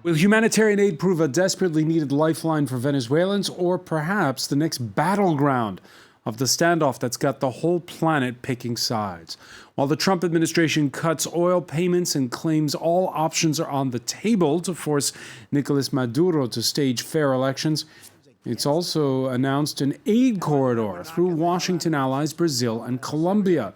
Will humanitarian aid prove a desperately needed lifeline for Venezuelans, or perhaps the next battleground of the standoff that's got the whole planet picking sides? While the Trump administration cuts oil payments and claims all options are on the table to force Nicolas Maduro to stage fair elections, it's also announced an aid corridor through Washington allies Brazil and Colombia.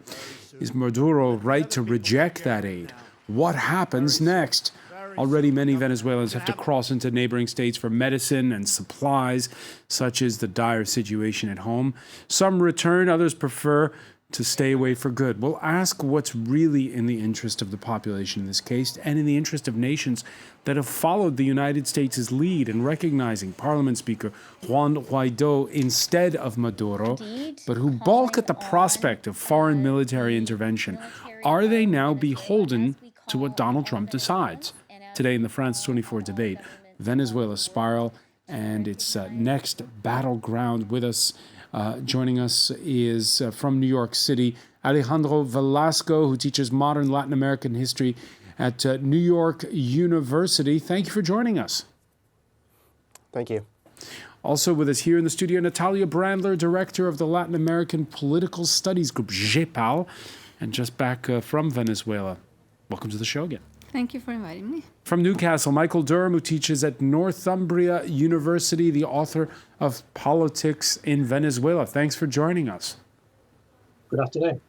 Is Maduro right to reject that aid? What happens next? Already many Venezuelans have to cross into neighboring states for medicine and supplies. Such is the dire situation at home. Some return, others prefer to stay away for good. We'll ask what's really in the interest of the population in this case, and in the interest of nations that have followed the United States' lead in recognizing Parliament Speaker Juan Guaido instead of Maduro, but who balk at the prospect of foreign military intervention. Are they now beholden to what Donald Trump decides? Today in the France 24 debate, Venezuela's spiral and its next battleground. With us, joining us is from New York City, Alejandro Velasco, who teaches modern Latin American history at New York University. Thank you for joining us. Thank you. Also with us here in the studio, Natalia Brandler, director of the Latin American Political Studies Group, GEPAL, and just back from Venezuela. Welcome to the show again. Thank you for inviting me. From Newcastle, Michael Durham, who teaches at Northumbria University, the author of Politics in Venezuela. Thanks for joining us. Good afternoon.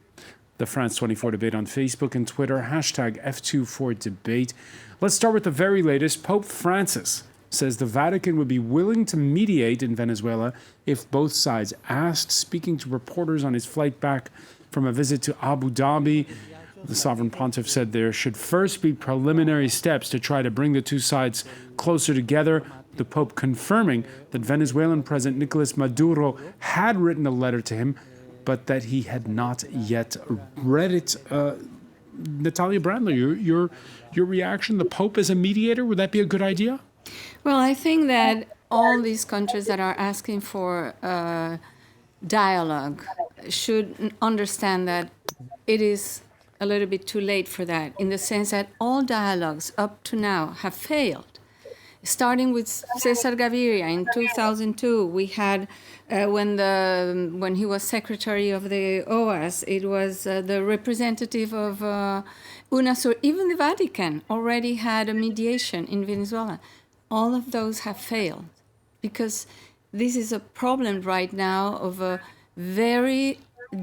The France 24 debate on Facebook and Twitter, hashtag F24debate. Let's start with the very latest. Pope Francis says the Vatican would be willing to mediate in Venezuela if both sides asked. Speaking to reporters on his flight back from a visit to Abu Dhabi, the Sovereign Pontiff said there should first be preliminary steps to try to bring the two sides closer together. The Pope confirming that Venezuelan President Nicolas Maduro had written a letter to him, but that he had not yet read it. Natalia Brandler, your reaction, the Pope as a mediator, would that be a good idea? Well, I think that all these countries that are asking for dialogue should understand that it is a little bit too late for that, in the sense that all dialogues up to now have failed. Starting with Cesar Gaviria in 2002, we had, when he was secretary of the OAS, it was the representative of UNASUR. Even the Vatican already had a mediation in Venezuela. All of those have failed because this is a problem right now of a very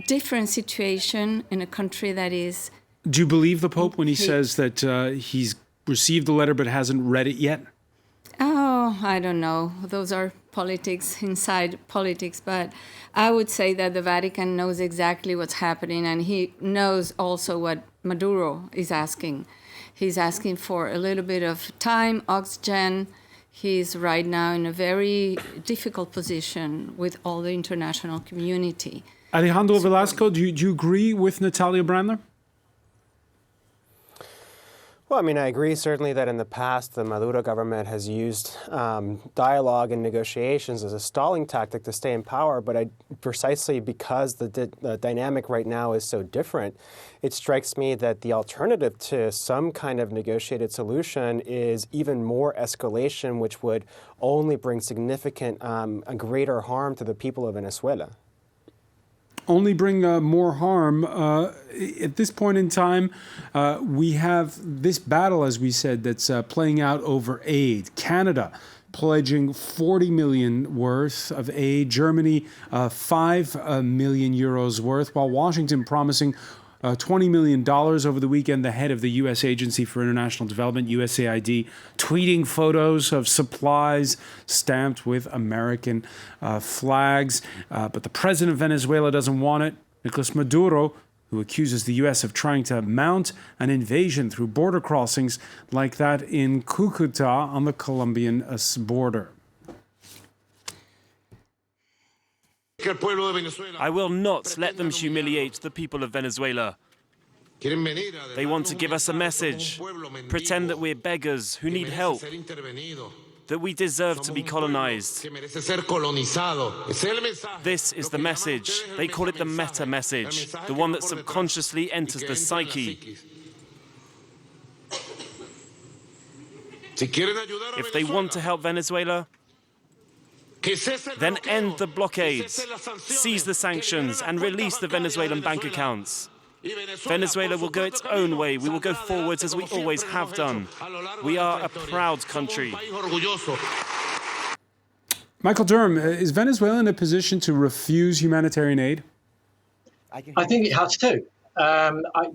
different situation in a country that is... Do you believe the Pope when he says that he's received the letter but hasn't read it yet? Oh, I don't know. Those are politics, inside politics. But I would say that the Vatican knows exactly what's happening, and he knows also what Maduro is asking. He's asking for a little bit of time, oxygen. He's right now in a very difficult position with all the international community. Alejandro Velasco, do you agree with Natalia Brandler? Well, I mean, I agree certainly that in the past, the Maduro government has used dialogue and negotiations as a stalling tactic to stay in power. But precisely because the dynamic right now is so different, it strikes me that the alternative to some kind of negotiated solution is even more escalation, which would only bring significant, a greater harm to the people of Venezuela. Only bring more harm. At this point in time, we have this battle, as we said, that's playing out over aid. Canada pledging 40 million worth of aid. Germany, 5 million euros worth, while Washington promising $20 million over the weekend. The head of the U.S. Agency for International Development, USAID, tweeting photos of supplies stamped with American flags. But the president of Venezuela doesn't want it. Nicolas Maduro, who accuses the U.S. of trying to mount an invasion through border crossings like that in Cucuta on the Colombian border. I will not let them humiliate the people of Venezuela. They want to give us a message, pretend that we're beggars who need help, that we deserve to be colonized. This is the message. They call it the meta message, the one that subconsciously enters the psyche. If they want to help Venezuela, then end the blockades, seize the sanctions, and release the Venezuelan bank accounts. Venezuela will go its own way. We will go forwards as we always have done. We are a proud country. Michael Durham, is Venezuela in a position to refuse humanitarian aid? I think it has to,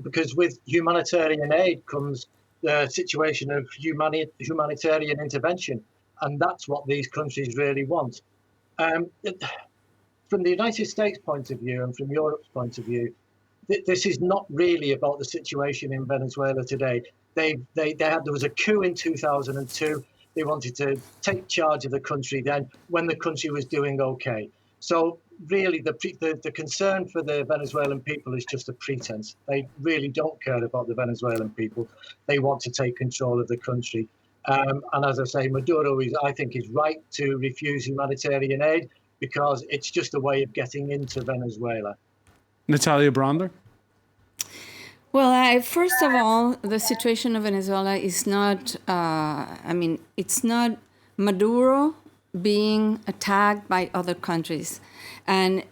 because with humanitarian aid comes the situation of humanitarian intervention, and that's what these countries really want. From the United States' point of view and from Europe's point of view, this is not really about the situation in Venezuela today. There was a coup in 2002. They wanted to take charge of the country then when the country was doing okay. So really the concern for the Venezuelan people is just a pretense. They really don't care about the Venezuelan people. They want to take control of the country. And as I say, Maduro I think is right to refuse humanitarian aid because it's just a way of getting into Venezuela. Natalia Bronder? Well, first of all, the situation of Venezuela is not, it's not Maduro being attacked by other countries. And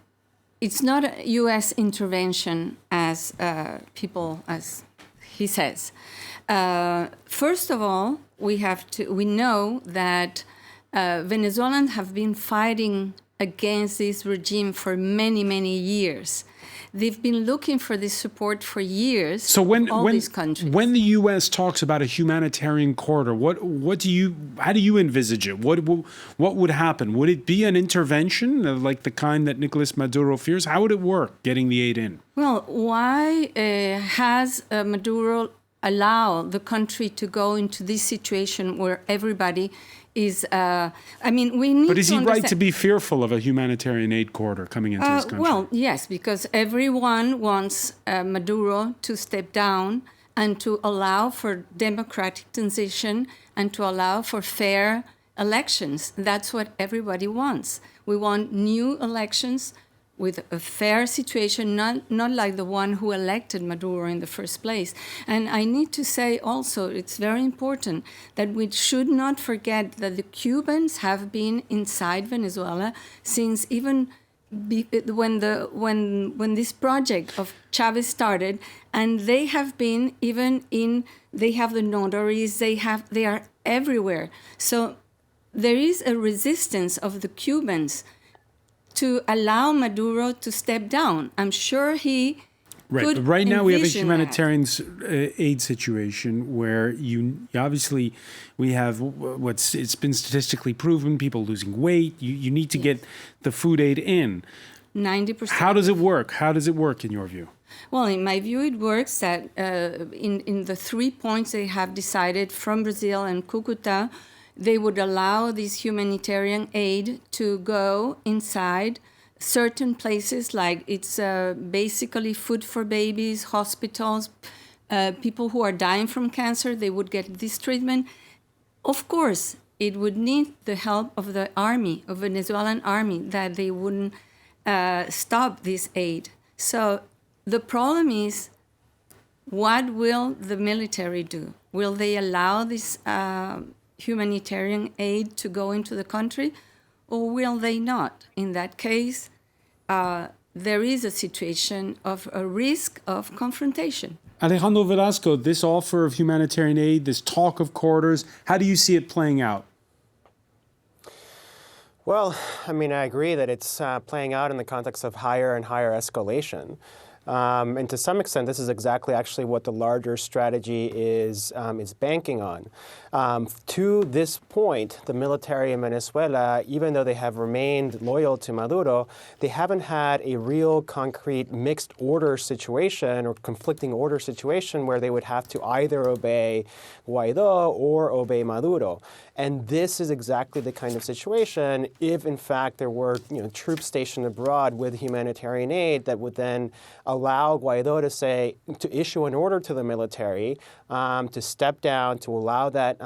it's not a U.S. intervention as he says. First of all, we know that Venezuelans have been fighting against this regime for many, many years. They've been looking for this support for years. So these countries. When the U.S. talks about a humanitarian corridor, how do you envisage it? What would happen? Would it be an intervention like the kind that Nicolas Maduro fears? How would it work, getting the aid in? Well, why has Maduro allowed the country to go into this situation where everybody is, we need to But is he right understand. to be fearful of a humanitarian aid corridor coming into his country? Well, yes, because everyone wants Maduro to step down and to allow for democratic transition and to allow for fair elections. That's what everybody wants. We want new elections with a fair situation, not like the one who elected Maduro in the first place. And I need to say also, it's very important that we should not forget that the Cubans have been inside Venezuela since even when this project of Chavez started, and they have been they have the notaries, they are everywhere. So there is a resistance of the Cubans to allow Maduro to step down. I'm sure he Right, could but right now we have a envision humanitarian aid situation where obviously we have it's been statistically proven, people losing weight. You need to get the food aid in. 90%. How does it work? How does it work in your view? Well, in my view, it works that in the 3 points they have decided from Brazil and Cucuta, they would allow this humanitarian aid to go inside certain places, like it's basically food for babies, hospitals, people who are dying from cancer, they would get this treatment. Of course, it would need the help of the army, of Venezuelan army, that they wouldn't stop this aid. So the problem is, what will the military do? Will they allow this humanitarian aid to go into the country, or will they not? In that case, there is a situation of a risk of confrontation. Alejandro Velasco, this offer of humanitarian aid, this talk of corridors, how do you see it playing out? Well, I agree that it's playing out in the context of higher and higher escalation. And to some extent, this is exactly actually what the larger strategy is banking on. To this point, the military in Venezuela, even though they have remained loyal to Maduro, they haven't had a real concrete mixed order situation or conflicting order situation where they would have to either obey Guaido or obey Maduro. And this is exactly the kind of situation if, in fact, there were troops stationed abroad with humanitarian aid that would then allow Guaido to issue an order to the military to step down, to allow that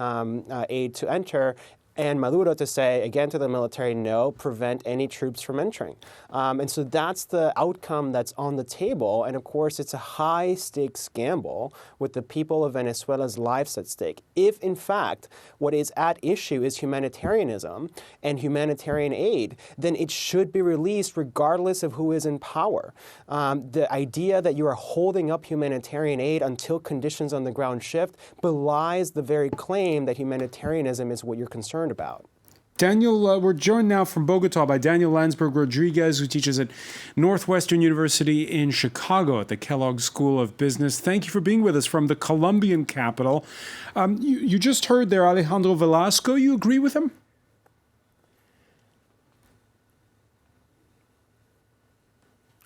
aid to enter, and Maduro to say, again, to the military, no, prevent any troops from entering. And so that's the outcome that's on the table. And of course, it's a high-stakes gamble with the people of Venezuela's lives at stake. If, in fact, what is at issue is humanitarianism and humanitarian aid, then it should be released regardless of who is in power. The idea that you are holding up humanitarian aid until conditions on the ground shift belies the very claim that humanitarianism is what you're concerned about. Daniel, we're joined now from Bogota by Daniel Landsberg Rodriguez, who teaches at Northwestern University in Chicago at the Kellogg School of Business. Thank you for being with us from the Colombian capital. You just heard there Alejandro Velasco. You agree with him?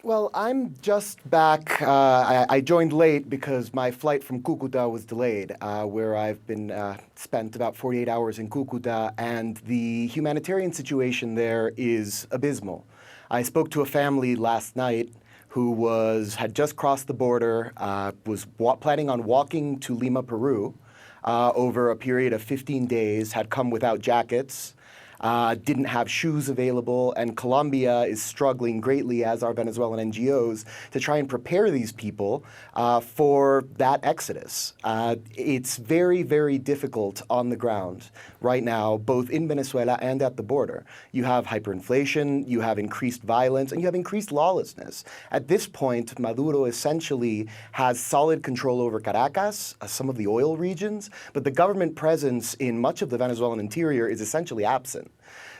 Well, I'm just back. I joined late because my flight from Cucuta was delayed, where I've been spent about 48 hours in Cucuta, and the humanitarian situation there is abysmal. I spoke to a family last night who had just crossed the border, was planning on walking to Lima, Peru, over a period of 15 days, had come without jackets. Didn't have shoes available, and Colombia is struggling greatly, as are Venezuelan NGOs, to try and prepare these people for that exodus. It's very, very difficult on the ground right now, both in Venezuela and at the border. You have hyperinflation, you have increased violence, and you have increased lawlessness. At this point, Maduro essentially has solid control over Caracas, some of the oil regions, but the government presence in much of the Venezuelan interior is essentially absent.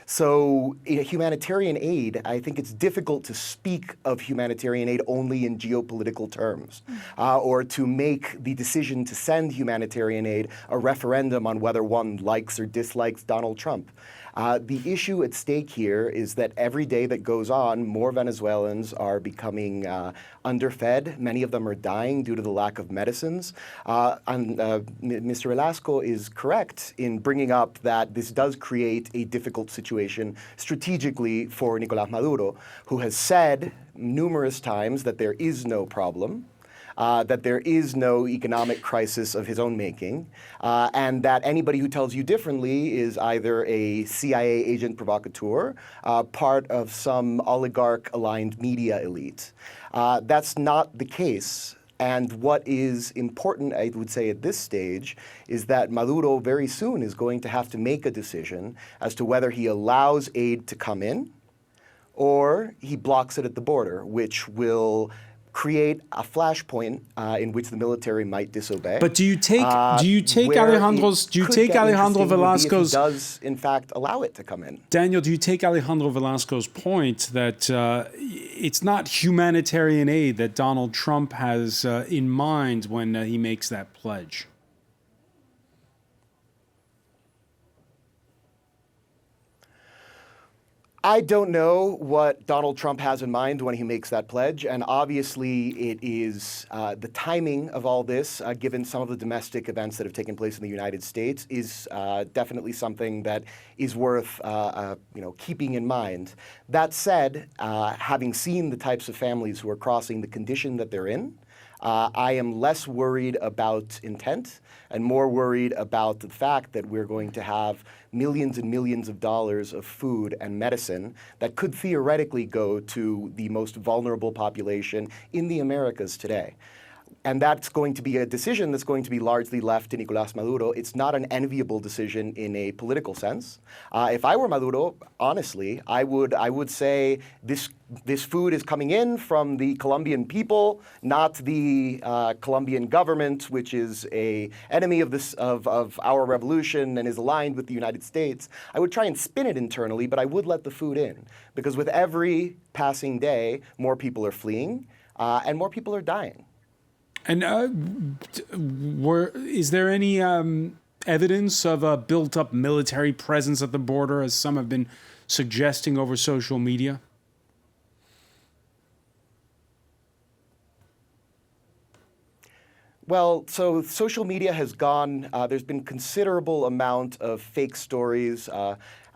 So humanitarian aid, I think it's difficult to speak of humanitarian aid only in geopolitical terms, or to make the decision to send humanitarian aid a referendum on whether one likes or dislikes Donald Trump. The issue at stake here is that every day that goes on, more Venezuelans are becoming underfed. Many of them are dying due to the lack of medicines. Mr. Velasco is correct in bringing up that this does create a difficult situation strategically for Nicolas Maduro, who has said numerous times that there is no problem. That there is no economic crisis of his own making, and that anybody who tells you differently is either a CIA agent provocateur, part of some oligarch-aligned media elite. That's not the case. And what is important, I would say, at this stage, is that Maduro very soon is going to have to make a decision as to whether he allows aid to come in or he blocks it at the border, which will create a flashpoint in which the military might disobey. But do you take Alejandro Velasco's, does in fact allow it to come in? Daniel, do you take Alejandro Velasco's point that it's not humanitarian aid that Donald Trump has in mind when he makes that pledge? I don't know what Donald Trump has in mind when he makes that pledge, and obviously it is the timing of all this, given some of the domestic events that have taken place in the United States, is definitely something that is worth keeping in mind. That said, having seen the types of families who are crossing, the condition that they're in, I am less worried about intent and more worried about the fact that we're going to have millions and millions of dollars of food and medicine that could theoretically go to the most vulnerable population in the Americas today. And that's going to be a decision that's going to be largely left to Nicolas Maduro. It's not an enviable decision in a political sense. If I were Maduro, honestly, I would say this food is coming in from the Colombian people, not the Colombian government, which is an enemy of our revolution and is aligned with the United States. I would try and spin it internally, but I would let the food in, because with every passing day, more people are fleeing and more people are dying. And is there any evidence of a built-up military presence at the border, as some have been suggesting over social media? Well, so social media has gone, there's been considerable amount of fake stories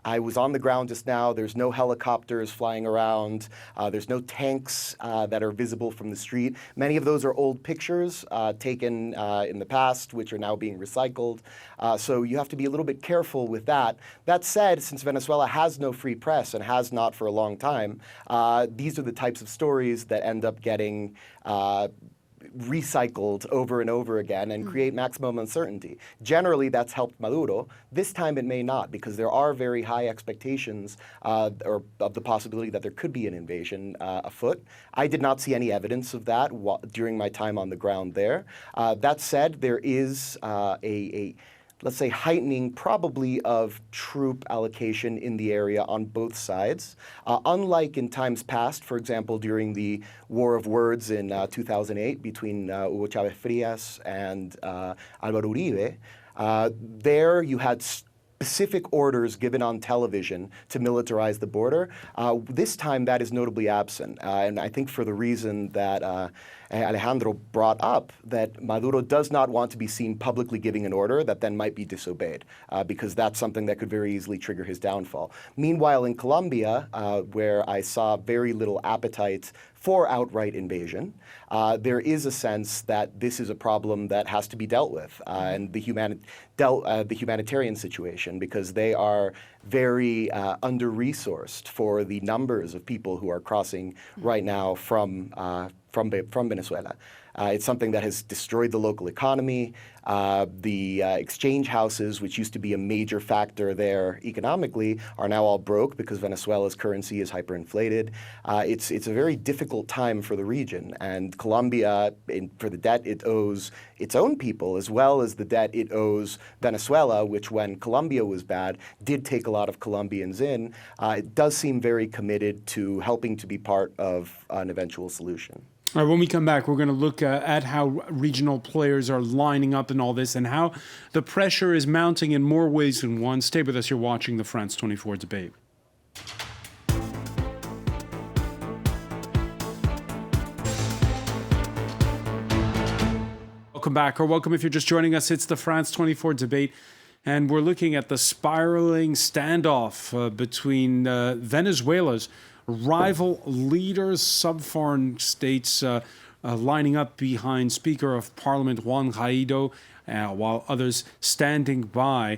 I was on the ground just now. There's no helicopters flying around. There's no tanks that are visible from the street. Many of those are old pictures taken in the past, which are now being recycled. So you have to be a little bit careful with that. That said, since Venezuela has no free press and has not for a long time, these are the types of stories that end up getting recycled over and over again and create maximum uncertainty. Generally, that's helped Maduro. This time it may not, because there are very high expectations or of the possibility that there could be an invasion afoot. I did not see any evidence of that during my time on the ground there. That said, there is let's say, heightening probably of troop allocation in the area on both sides. Unlike in times past, for example, during the War of Words in 2008 between Hugo Chavez Frias and Álvaro Uribe, there you had specific orders given on television to militarize the border. This time that is notably absent, and I think for the reason that Alejandro brought up, that Maduro does not want to be seen publicly giving an order that then might be disobeyed, because that's something that could very easily trigger his downfall. Meanwhile, in Colombia, where I saw very little appetite for outright invasion, there is a sense that this is a problem that has to be dealt with, and the humanitarian situation, because they are very under-resourced for the numbers of people who are crossing right now from Venezuela. It's something that has destroyed the local economy. The exchange houses, which used to be a major factor there economically, are now all broke because Venezuela's currency is hyperinflated. It's a very difficult time for the region, and Colombia, for the debt it owes its own people, as well as the debt it owes Venezuela, which when Colombia was bad, did take a lot of Colombians in. It does seem very committed to helping to be part of an eventual solution. All right, when we come back, we're going to look at how regional players are lining up in all this and how the pressure is mounting in more ways than one. Stay with us. You're watching the France 24 debate. Welcome back, or welcome if you're just joining us. It's the France 24 debate, and we're looking at the spiraling standoff between Venezuela's rival leaders, sub-foreign states lining up behind Speaker of Parliament Juan Guaido, while others standing by.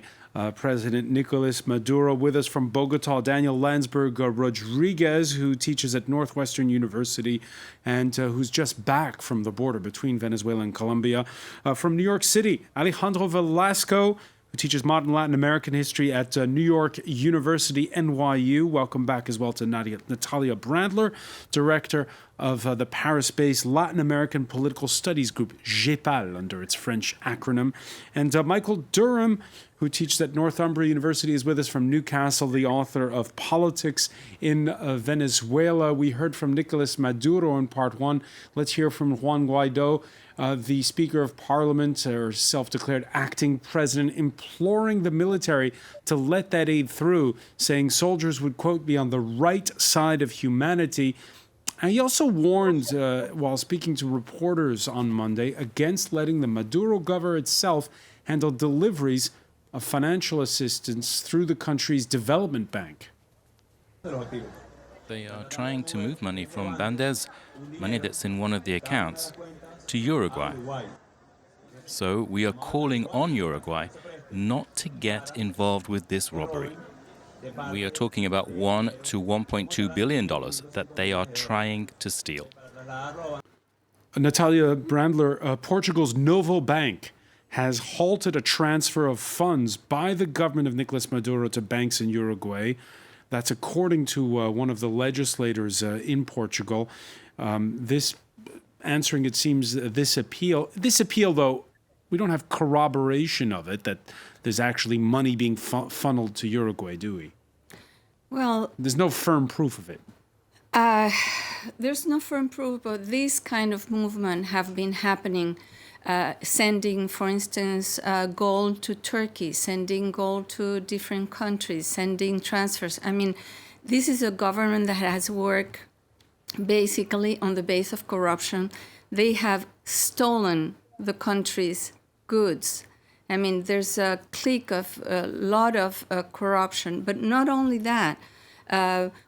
President Nicolas Maduro. With us from Bogota, Daniel Landsberg Rodriguez, who teaches at Northwestern University and who's just back from the border between Venezuela and Colombia. From New York City, Alejandro Velasco, who teaches modern Latin American history at New York University, NYU. Welcome back as well to Natalia Brandler, director of the Paris-based Latin American Political Studies Group, GEPAL, under its French acronym. And Michael Durham, who teaches at Northumbria University, is with us from Newcastle, the author of Politics in Venezuela. We heard from Nicolas Maduro in part one. Let's hear from Juan Guaido, the Speaker of Parliament, or self-declared acting president, imploring the military to let that aid through, saying soldiers would, quote, be on the right side of humanity. And he also warned, while speaking to reporters on Monday, against letting the Maduro government itself handle deliveries of financial assistance through the country's development bank. They are trying to move money from Bandes, money that's in one of the accounts, to Uruguay. So we are calling on Uruguay not to get involved with this robbery. We are talking about $1 to $1.2 billion that they are trying to steal. Natalia Brandler, Portugal's Novo Bank has halted a transfer of funds by the government of Nicolas Maduro to banks in Uruguay. That's according to one of the legislators in Portugal. This answering, it seems, this appeal. This appeal, though, we don't have corroboration of it, that there's actually money being funneled to Uruguay, do we? Well, there's no firm proof of it. There's no firm proof, but this kind of movement have been happening, sending, for instance, gold to Turkey, sending gold to different countries, sending transfers. I mean, this is a government that has worked basically on the base of corruption. They have stolen the country's goods, I mean, there's a clique of a lot of corruption. But not only that,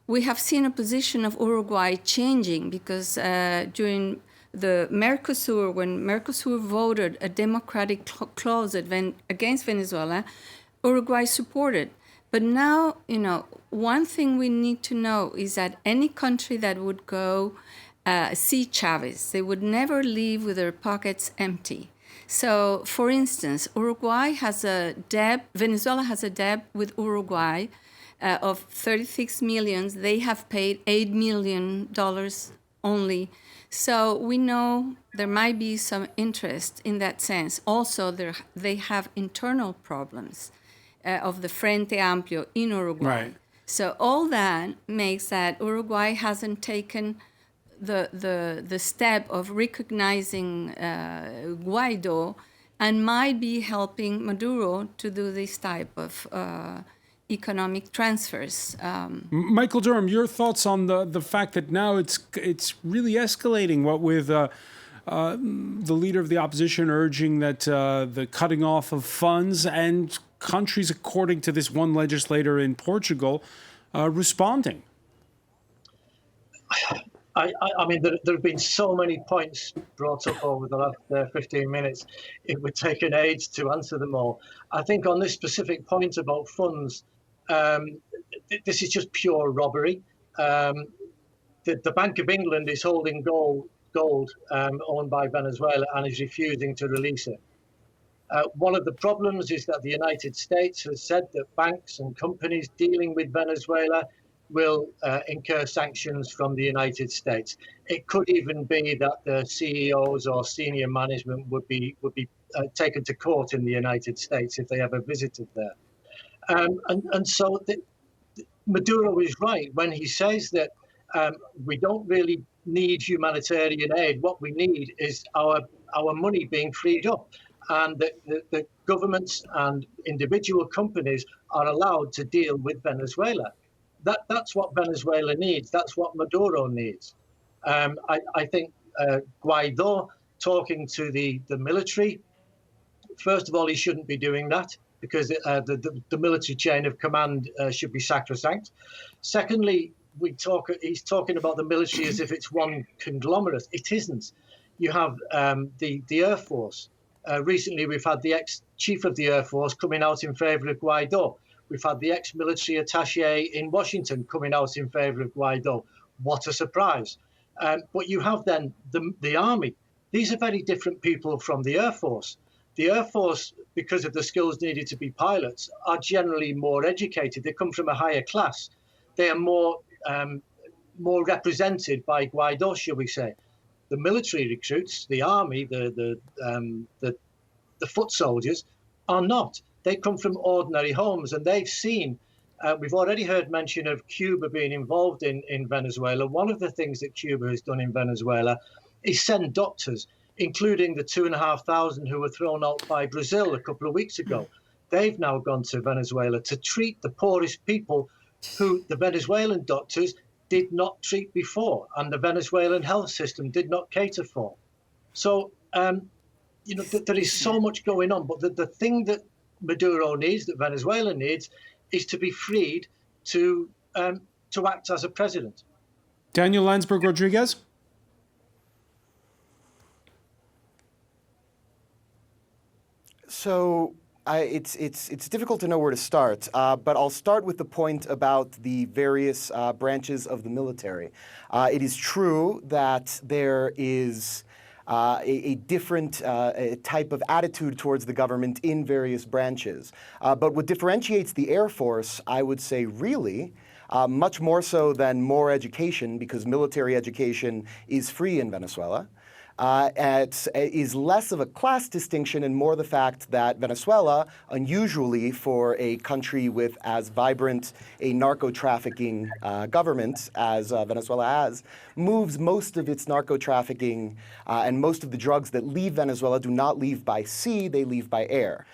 we have seen a position of Uruguay changing because during the Mercosur, when Mercosur voted a democratic clause against Venezuela, Uruguay supported. But now, one thing we need to know is that any country that would go see Chavez, they would never leave with their pockets empty. So, for instance, Venezuela has a debt with Uruguay of 36 million. They have paid $8 million only. So we know there might be some interest in that sense. Also, they have internal problems of the Frente Amplio in Uruguay. Right. So all that makes that Uruguay hasn't taken the step of recognizing Guaido and might be helping Maduro to do this type of economic transfers. Michael Durham, your thoughts on the fact that now it's really escalating, what with the leader of the opposition urging that the cutting off of funds and countries, according to this one legislator in Portugal, responding. I mean, there have been so many points brought up over the last 15 minutes. It would take an age to answer them all. I think on this specific point about funds, this is just pure robbery. The Bank of England is holding gold owned by Venezuela and is refusing to release it. One of the problems is that the United States has said that banks and companies dealing with Venezuela will incur sanctions from the United States. It could even be that the CEOs or senior management would be taken to court in the United States if they ever visited there. And so Maduro is right when he says that we don't really need humanitarian aid. What we need is our money being freed up, and the governments and individual companies are allowed to deal with Venezuela. That's what Venezuela needs. That's what Maduro needs. I think Guaido talking to the military, first of all, he shouldn't be doing that because the military chain of command should be sacrosanct. Secondly, he's talking about the military as if it's one conglomerate. It isn't. You have the Air Force. Recently, we've had the ex-chief of the Air Force coming out in favor of Guaido. We've had the ex-military attaché in Washington coming out in favor of Guaido. What a surprise. But you have then the army. These are very different people from the Air Force. The Air Force, because of the skills needed to be pilots, are generally more educated. They come from a higher class. They are more represented by Guaido, shall we say. The military recruits, the army, the foot soldiers, are not. They come from ordinary homes, and they've seen, we've already heard mention of Cuba being involved in Venezuela. One of the things that Cuba has done in Venezuela is send doctors, including the 2,500 who were thrown out by Brazil a couple of weeks ago. They've now gone to Venezuela to treat the poorest people who the Venezuelan doctors did not treat before, and the Venezuelan health system did not cater for. So, there is so much going on, but the thing that Maduro needs, that Venezuela needs, is to be freed to act as a president. Daniel Landsberg-Rodriguez? So it's difficult to know where to start, but I'll start with the point about the various branches of the military. It is true that there is a different type of attitude towards the government in various branches. But what differentiates the Air Force, I would say, really, much more so than more education, because military education is free in Venezuela, is less of a class distinction and more the fact that Venezuela, unusually for a country with as vibrant a narco-trafficking government as Venezuela has, moves most of its narco-trafficking and most of the drugs that leave Venezuela do not leave by sea, they leave by air.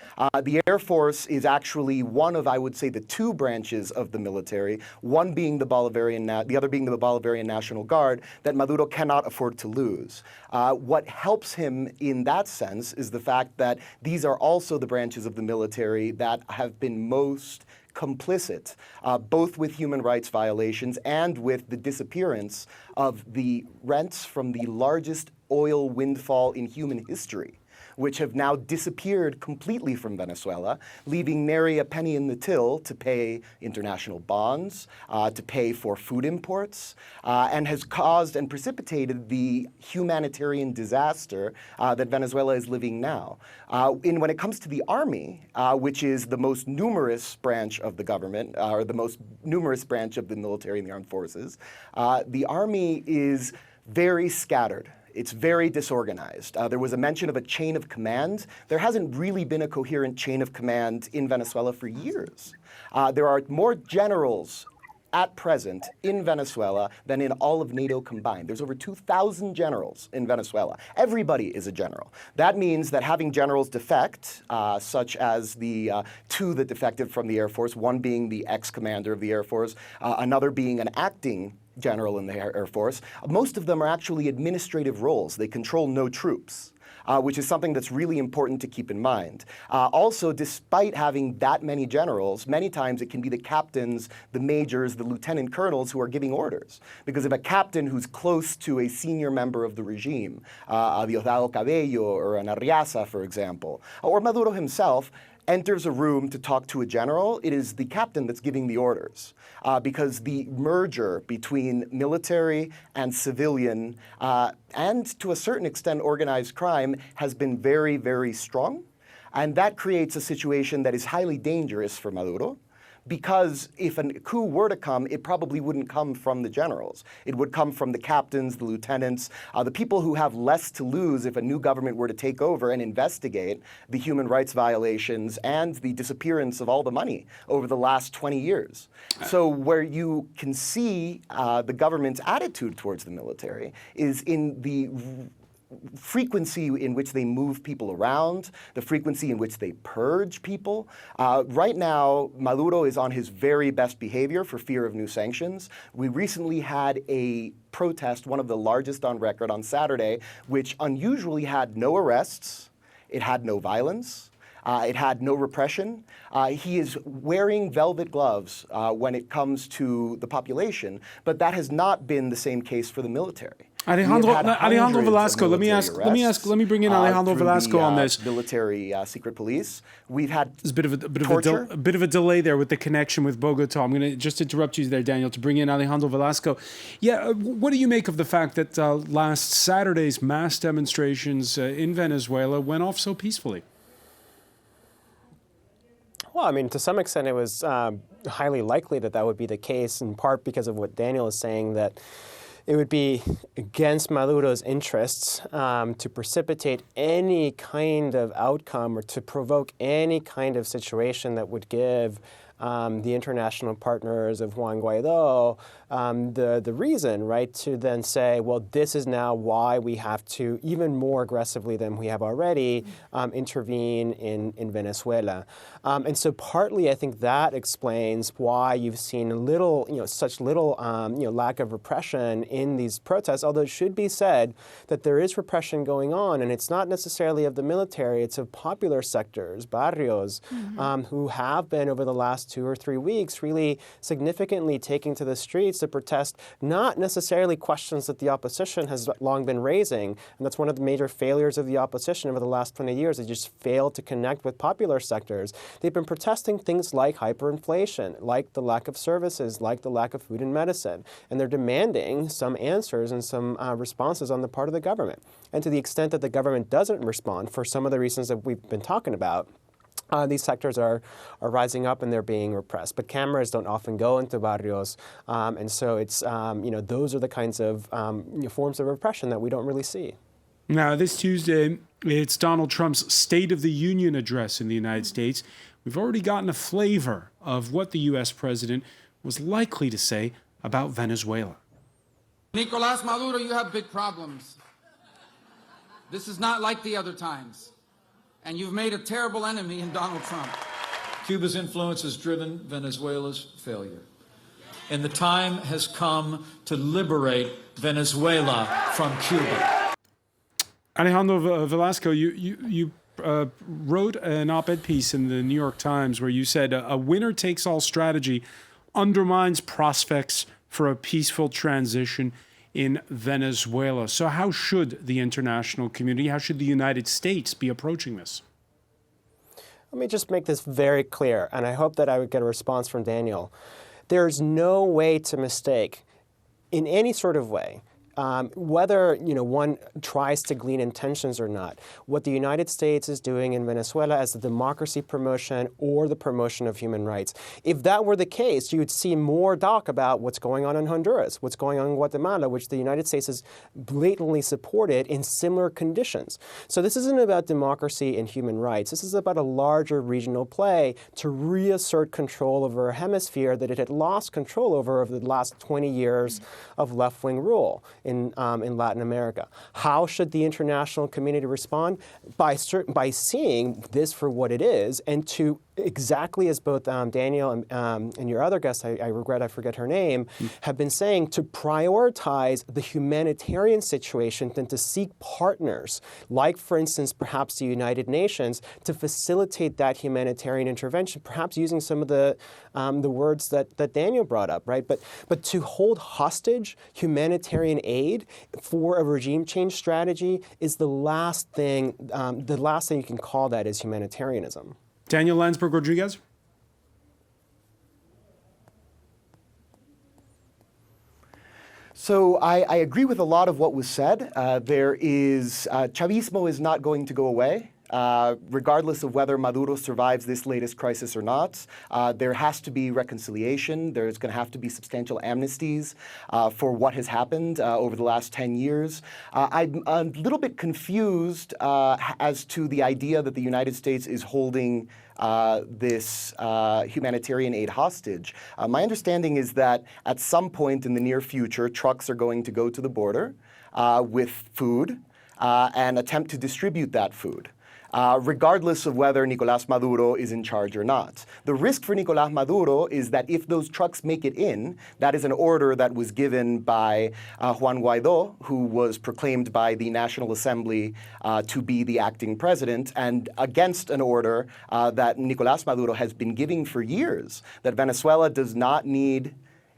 The Air Force is actually one of, I would say, the two branches of the military, one being the other being the Bolivarian National Guard, that Maduro cannot afford to lose. What helps him in that sense is the fact that these are also the branches of the military that have been most complicit, both with human rights violations and with the disappearance of the rents from the largest oil windfall in human history, which have now disappeared completely from Venezuela, leaving nary a penny in the till to pay international bonds, to pay for food imports, and has caused and precipitated the humanitarian disaster that Venezuela is living now. When it comes to the army, which is the most numerous branch of the government, or the most numerous branch of the military and the armed forces, the army is very scattered. It's very disorganized. There was a mention of a chain of command. There hasn't really been a coherent chain of command in Venezuela for years. There are more generals at present in Venezuela than in all of NATO combined. There's over 2,000 generals in Venezuela. Everybody is a general. That means that having generals defect, such as the two that defected from the Air Force, one being the ex-commander of the Air Force, another being an acting general in the Air Force, most of them are actually administrative roles. They control no troops, which is something that's really important to keep in mind. Also, despite having that many generals, many times it can be the captains, the majors, the lieutenant colonels who are giving orders. Because if a captain who's close to a senior member of the regime, Diosdado Cabello or an Arriaza, for example, or Maduro himself, enters a room to talk to a general, it is the captain that's giving the orders. Because the merger between military and civilian, and to a certain extent organized crime, has been very, very strong. And that creates a situation that is highly dangerous for Maduro. Because if a coup were to come, it probably wouldn't come from the generals. It would come from the captains, the lieutenants, the people who have less to lose if a new government were to take over and investigate the human rights violations and the disappearance of all the money over the last 20 years. So where you can see the government's attitude towards the military is in the frequency in which they move people around, the frequency in which they purge people. Right now, Maduro is on his very best behavior for fear of new sanctions. We recently had a protest, one of the largest on record, on Saturday, which unusually had no arrests, it had no violence, it had no repression. He is wearing velvet gloves when it comes to the population, but that has not been the same case for the military. Alejandro Velasco, let me bring in Alejandro Velasco on this. Military secret police. We've had There's a bit of a delay there with the connection with Bogota. I'm going to just interrupt you there, Daniel, to bring in Alejandro Velasco. Yeah, what do you make of the fact that last Saturday's mass demonstrations in Venezuela went off so peacefully? Well, I mean, to some extent, it was highly likely that that would be the case, in part because of what Daniel is saying, that it would be against Maduro's interests to precipitate any kind of outcome or to provoke any kind of situation that would give the international partners of Juan Guaido the reason, right, to then say, well, this is now why we have to, even more aggressively than we have already, intervene in Venezuela. And so partly I think that explains why you've seen such little lack of repression in these protests, although it should be said that there is repression going on, and it's not necessarily of the military, it's of popular sectors, barrios, who have been over the last 2 or 3 weeks really significantly taking to the streets to protest not necessarily questions that the opposition has long been raising. And that's one of the major failures of the opposition over the last 20 years. They just failed to connect with popular sectors. They've been protesting things like hyperinflation, like the lack of services, like the lack of food and medicine. And they're demanding some answers and some responses on the part of the government. And to the extent that the government doesn't respond for some of the reasons that we've been talking about, these sectors are rising up and they're being repressed. But cameras don't often go into barrios, and so it's those are the kinds of forms of repression that we don't really see. Now, this Tuesday, it's Donald Trump's State of the Union address in the United States. We've already gotten a flavor of what the U.S. president was likely to say about Venezuela. Nicolas Maduro, you have big problems. This is not like the other times. And you've made a terrible enemy in Donald Trump. Cuba's influence has driven Venezuela's failure. And the time has come to liberate Venezuela from Cuba. Alejandro Velasco, you wrote an op-ed piece in the New York Times where you said a winner-takes-all strategy undermines prospects for a peaceful transition in Venezuela. So how should the international community, how should the United States be approaching this? Let me just make this very clear, and I hope that I would get a response from Daniel. There's no way to mistake, in any sort of way, whether one tries to glean intentions or not, what the United States is doing in Venezuela as the democracy promotion or the promotion of human rights. If that were the case, you would see more talk about what's going on in Honduras, what's going on in Guatemala, which the United States has blatantly supported in similar conditions. So this isn't about democracy and human rights. This is about a larger regional play to reassert control over a hemisphere that it had lost control over the last 20 years of left-wing rule in Latin America. How should the international community respond? By seeing this for what it is, and to exactly as both Daniel and your other guest, I regret I forget her name, have been saying, to prioritize the humanitarian situation than to seek partners, like, for instance, perhaps the United Nations, to facilitate that humanitarian intervention, perhaps using some of the words that Daniel brought up, right? But to hold hostage humanitarian aid for a regime change strategy is the last thing you can call that is humanitarianism. Daniel Landsberg-Rodriguez? So I agree with a lot of what was said. Chavismo is not going to go away. Regardless of whether Maduro survives this latest crisis or not, there has to be reconciliation. There's going to have to be substantial amnesties for what has happened over the last 10 years. I'm a little bit confused as to the idea that the United States is holding this humanitarian aid hostage. My understanding is that at some point in the near future, trucks are going to go to the border with food and attempt to distribute that food. Regardless of whether Nicolas Maduro is in charge or not. The risk for Nicolas Maduro is that if those trucks make it in, that is an order that was given by Juan Guaido, who was proclaimed by the National Assembly to be the acting president, and against an order that Nicolas Maduro has been giving for years, that Venezuela does not need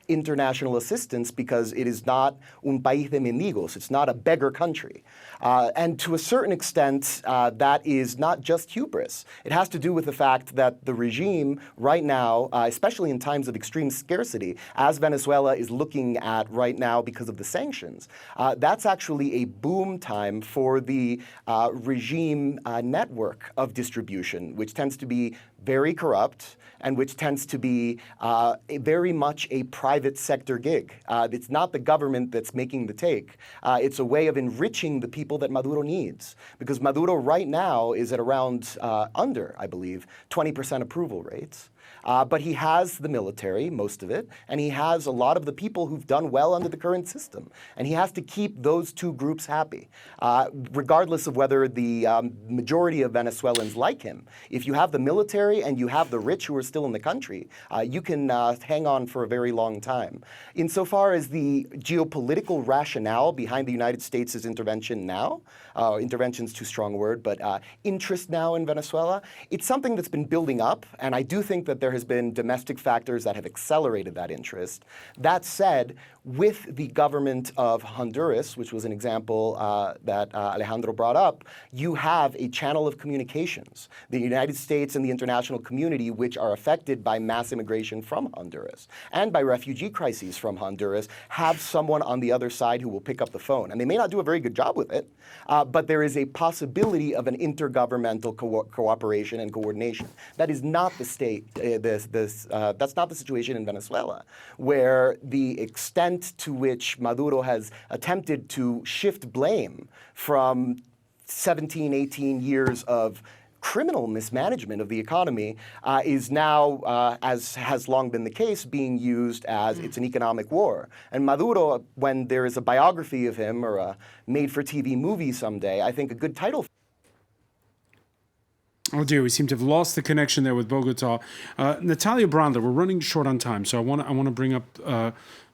international assistance because it is not un país de mendigos. It's not a beggar country. And to a certain extent, that is not just hubris. It has to do with the fact that the regime right now, especially in times of extreme scarcity, as Venezuela is looking at right now because of the sanctions, that's actually a boom time for the regime network of distribution, which tends to be very corrupt and which tends to be very much a private sector gig. It's not the government that's making the take. It's a way of enriching the people that Maduro needs. Because Maduro right now is at around under, I believe, 20% approval rates. But he has the military, most of it, and he has a lot of the people who've done well under the current system. And he has to keep those two groups happy, regardless of whether the majority of Venezuelans like him. If you have the military and you have the rich who are still in the country, you can hang on for a very long time. Insofar as the geopolitical rationale behind the United States' intervention now, intervention's too strong a word, but interest now in Venezuela, it's something that's been building up, and I do think that there has been domestic factors that have accelerated that interest. That said, with the government of Honduras, which was an example that Alejandro brought up, you have a channel of communications. The United States and the international community, which are affected by mass immigration from Honduras and by refugee crises from Honduras, have someone on the other side who will pick up the phone. And they may not do a very good job with it, but there is a possibility of an intergovernmental cooperation and coordination. That is not the state. That's not the situation in Venezuela, where the extent to which Maduro has attempted to shift blame from 17, 18 years of criminal mismanagement of the economy is now, as has long been the case, being used as it's an economic war. And Maduro, when there is a biography of him or a made-for-TV movie someday, I think a good title. Oh dear, we seem to have lost the connection there with Bogota. Natalia Brandler, we're running short on time, so I want to bring up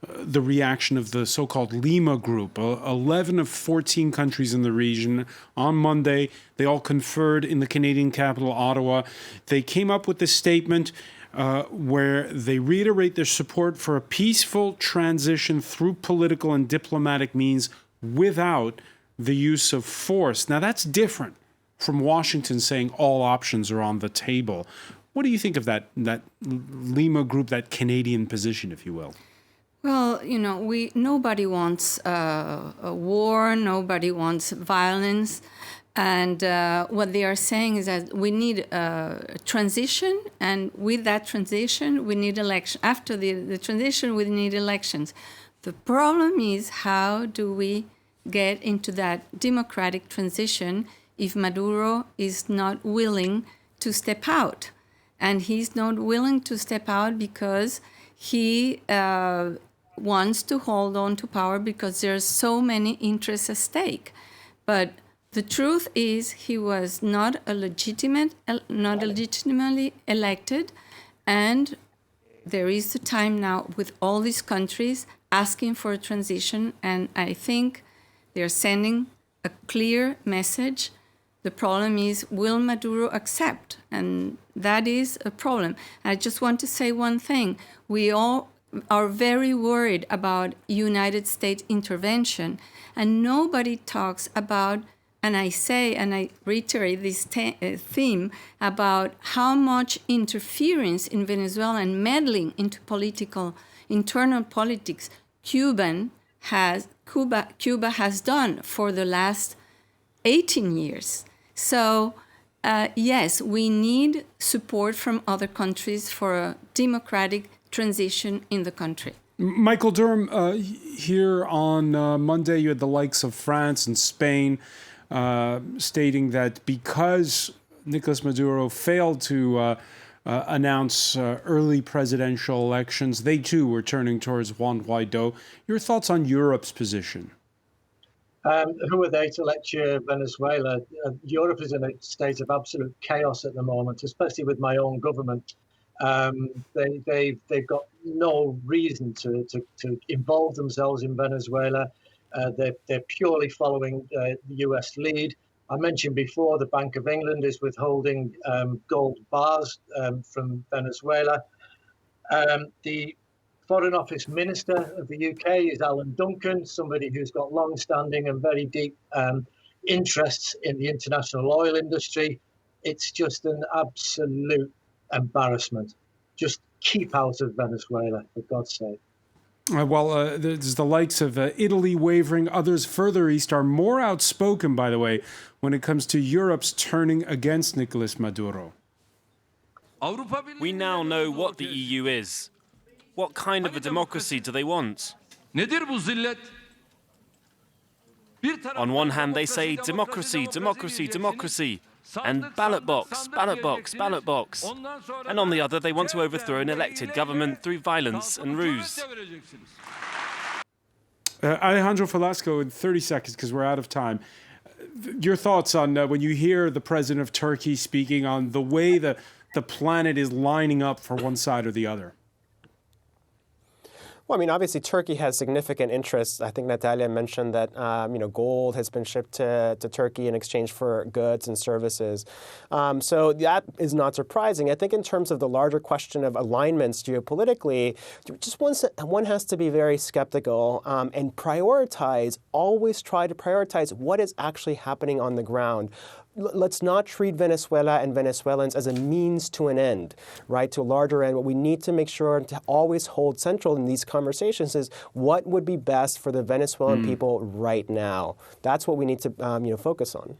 the reaction of the so-called Lima Group. 11 of 14 countries in the region on Monday, they all conferred in the Canadian capital, Ottawa. They came up with this statement where they reiterate their support for a peaceful transition through political and diplomatic means without the use of force. Now, that's different from Washington saying all options are on the table. What do you think of that Lima Group, that Canadian position, if you will? Well, nobody wants a war, nobody wants violence. And what they are saying is that we need a transition, and with that transition, we need election. After the transition, we need elections. The problem is, how do we get into that democratic transition if Maduro is not willing to step out? And he's not willing to step out because he wants to hold on to power because there's so many interests at stake. But the truth is he was not legitimately elected, and there is the time now with all these countries asking for a transition, and I think they're sending a clear message. The problem is, will Maduro accept? And that is a problem. I just want to say one thing. We all are very worried about United States intervention, and nobody talks about, and I say, and I reiterate this theme about how much interference in Venezuela and meddling into internal politics Cuba has done for the last 18 years. So, yes, we need support from other countries for a democratic transition in the country. Michael Durham, here on Monday, you had the likes of France and Spain stating that because Nicolas Maduro failed to announce early presidential elections, they too were turning towards Juan Guaido. Your thoughts on Europe's position? Who are they to lecture Venezuela? Europe is in a state of absolute chaos at the moment, especially with my own government. They've got no reason to involve themselves in Venezuela. They're purely following the US lead. I mentioned before the Bank of England is withholding gold bars from Venezuela. The Foreign Office Minister of the UK is Alan Duncan, somebody who's got long-standing and very deep interests in the international oil industry. It's just an absolute embarrassment. Just keep out of Venezuela, for God's sake. There's the likes of Italy wavering. Others further east are more outspoken, by the way, when it comes to Europe's turning against Nicolas Maduro. We now know what the EU is. What kind of a democracy do they want? On one hand, they say democracy, democracy, democracy, and ballot box, ballot box, ballot box. And on the other, they want to overthrow an elected government through violence and ruse. Alejandro Velasco, in 30 seconds, because we're out of time. Your thoughts on when you hear the president of Turkey speaking on the way the planet is lining up for one side or the other? Well, I mean, obviously, Turkey has significant interests. I think Natalia mentioned that, gold has been shipped to Turkey in exchange for goods and services. So that is not surprising. I think in terms of the larger question of alignments geopolitically, just one has to be very skeptical and always try to prioritize what is actually happening on the ground. Let's not treat Venezuela and Venezuelans as a means to an end, right, to a larger end. What we need to make sure to always hold central in these conversations is what would be best for the Venezuelan people right now. That's what we need to focus on.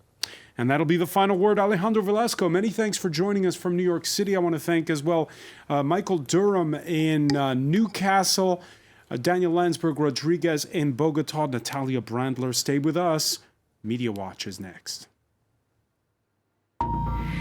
And that'll be the final word. Alejandro Velasco, many thanks for joining us from New York City. I want to thank as well Michael Durham in Newcastle, Daniel Landsberg Rodriguez in Bogota, Natalia Brandler. Stay with us. Media Watch is next.